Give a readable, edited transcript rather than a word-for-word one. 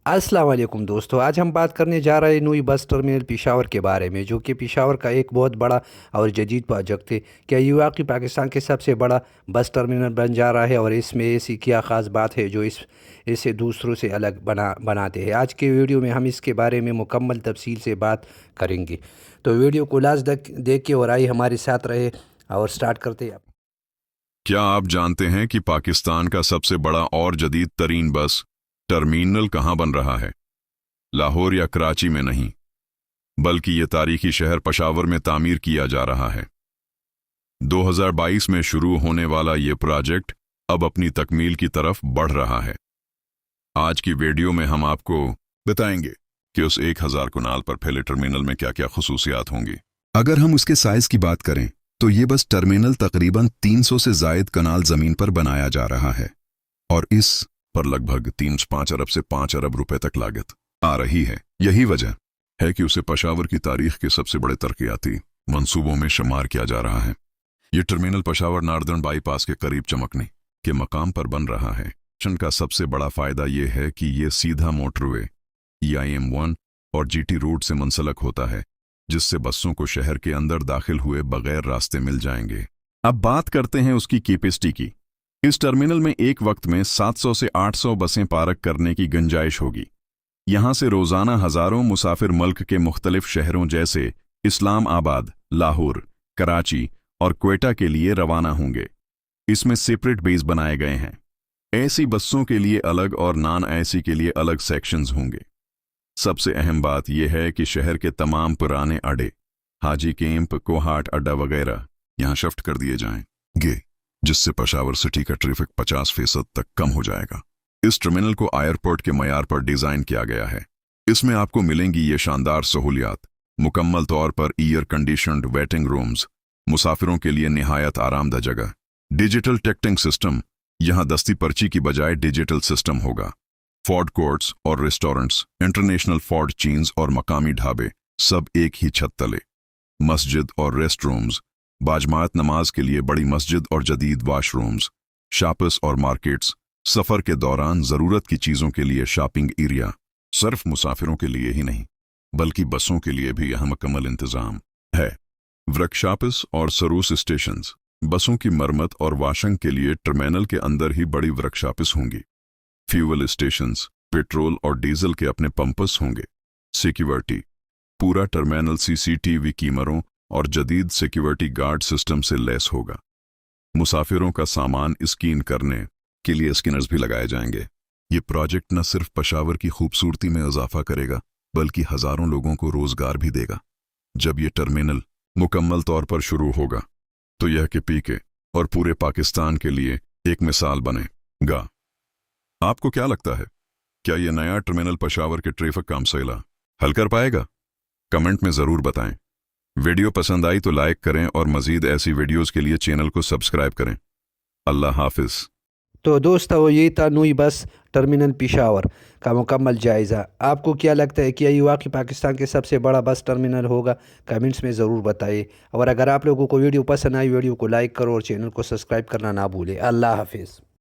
अस्सलाम वालेकुम दोस्तों, आज हम बात करने जा रहे हैं नई बस टर्मिनल पेशावर के बारे में, जो कि पेशावर का एक बहुत बड़ा और जदीद प्रोजेक्ट है। क्या ये वाकई पाकिस्तान के सबसे बड़ा बस टर्मिनल बन जा रहा है, और इसमें ऐसी क्या ख़ास बात है जो इसे दूसरों से अलग बनाते हैं। आज के वीडियो में हम इसके बारे में मुकम्मल तफसील से बात करेंगे, तो वीडियो को लास्ट तक देख के और आइए हमारे साथ रहे और स्टार्ट करते हैं। क्या आप जानते हैं कि पाकिस्तान का सबसे बड़ा और जदीद तरीन बस टर्मिनल कहाँ बन रहा है? लाहौर या कराची में नहीं, बल्कि ये तारीखी शहर पेशावर में तामीर किया जा रहा है। 2022 में शुरू होने वाला ये प्रोजेक्ट अब अपनी तकमील की तरफ बढ़ रहा है। आज की वीडियो में हम आपको बताएंगे कि उस 1000 कनाल पर फैले टर्मिनल में क्या क्या खुसूसियात होंगी। अगर हम उसके साइज की बात करें तो ये बस टर्मिनल तकरीबन 300 से जायद कनाल जमीन पर बनाया जा रहा है, और इस पर लगभग 3-5 अरब से 5 अरब रुपए तक लागत आ रही है। यही वजह है कि उसे पेशावर की तारीख के सबसे बड़े तरक्याती मंसूबों में शुमार किया जा रहा है। ये टर्मिनल पेशावर नार्दर्न बाईपास के करीब चमकने के मकाम पर बन रहा है। स्टेशन का सबसे बड़ा फायदा यह है कि ये सीधा मोटरवे EIM1 और GT रूट से मुंसलक होता है, जिससे बसों को शहर के अंदर दाखिल हुए बगैर रास्ते मिल जाएंगे। अब बात करते हैं उसकी कैपेसिटी की। इस टर्मिनल में एक वक्त में 700 से 800 बसें पार्क करने की गुंजाइश होगी। यहां से रोजाना हजारों मुसाफिर मुल्क के मुख्तलिफ शहरों जैसे इस्लाम आबाद, लाहौर, कराची और क्वेटा के लिए रवाना होंगे। इसमें सेपरेट बेस बनाए गए हैं। ऐसी बसों के लिए अलग और नॉन ऐसी के लिए अलग सेक्शंस होंगे। सबसे अहम बात यह है कि शहर के तमाम पुराने अड्डे, हाजी कैंप, कोहाट अड्डा वगैरह यहां शिफ्ट कर दिए जाएंगे, जिससे पेशावर सिटी का ट्रैफिक 50% तक कम हो जाएगा। इस टर्मिनल को एयरपोर्ट के मयार पर डिजाइन किया गया है। इसमें आपको मिलेंगी ये शानदार सहूलियात, मुकम्मल तौर पर एयर कंडीशनड वेटिंग रूम्स, मुसाफिरों के लिए निहायत आरामदा जगह, डिजिटल टिकटिंग सिस्टम, यहां दस्ती पर्ची की बजाय डिजिटल सिस्टम होगा, फूड कोर्ट्स और रेस्टोरेंट्स, इंटरनेशनल फूड चेन्स और मकामी ढाबे सब एक ही छत तले, मस्जिद और रेस्ट रूम्स, बाजमात नमाज के लिए बड़ी मस्जिद और जदीद वाशरूम्स, शॉप्स और मार्केट्स, सफर के दौरान जरूरत की चीजों के लिए शॉपिंग एरिया। सिर्फ मुसाफिरों के लिए ही नहीं, बल्कि बसों के लिए भी यहाँ मुकम्मल इंतजाम है। वर्कशॉप्स और सर्विस स्टेशंस, बसों की मरम्मत और वॉशिंग के लिए टर्मिनल के अंदर ही बड़ी वर्कशॉप्स होंगी। फ्यूल स्टेशंस, पेट्रोल और डीजल के अपने पंप्स होंगे। सिक्योरिटी, पूरा टर्मिनल CCTV कैमरों और जदीद सिक्योरिटी गार्ड सिस्टम से लैस होगा। मुसाफिरों का सामान स्कैन करने के लिए स्कैनर्स भी लगाए जाएंगे। ये प्रोजेक्ट न सिर्फ पेशावर की खूबसूरती में इजाफा करेगा, बल्कि हजारों लोगों को रोजगार भी देगा। जब ये टर्मिनल मुकम्मल तौर पर शुरू होगा तो यह के PK और पूरे पाकिस्तान के लिए एक मिसाल बनेगा। आपको क्या लगता है, क्या यह नया टर्मिनल पेशावर के ट्रैफिक का मसला हल कर पाएगा? कमेंट में ज़रूर बताएं। वीडियो पसंद आई तो लाइक करें और मज़ीद ऐसी वीडियोस के लिए चैनल को सब्सक्राइब करें। अल्लाह हाफिज़। तो दोस्तों, ये था नई बस टर्मिनल पेशावर का मुकम्मल जायज़ा। आपको क्या लगता है कि ये वाकई पाकिस्तान के सबसे बड़ा बस टर्मिनल होगा? कमेंट्स में ज़रूर बताइए। और अगर आप लोगों को वीडियो पसंद आई, वीडियो को लाइक करो और चैनल को सब्सक्राइब करना ना भूलें। अल्लाह हाफिज़।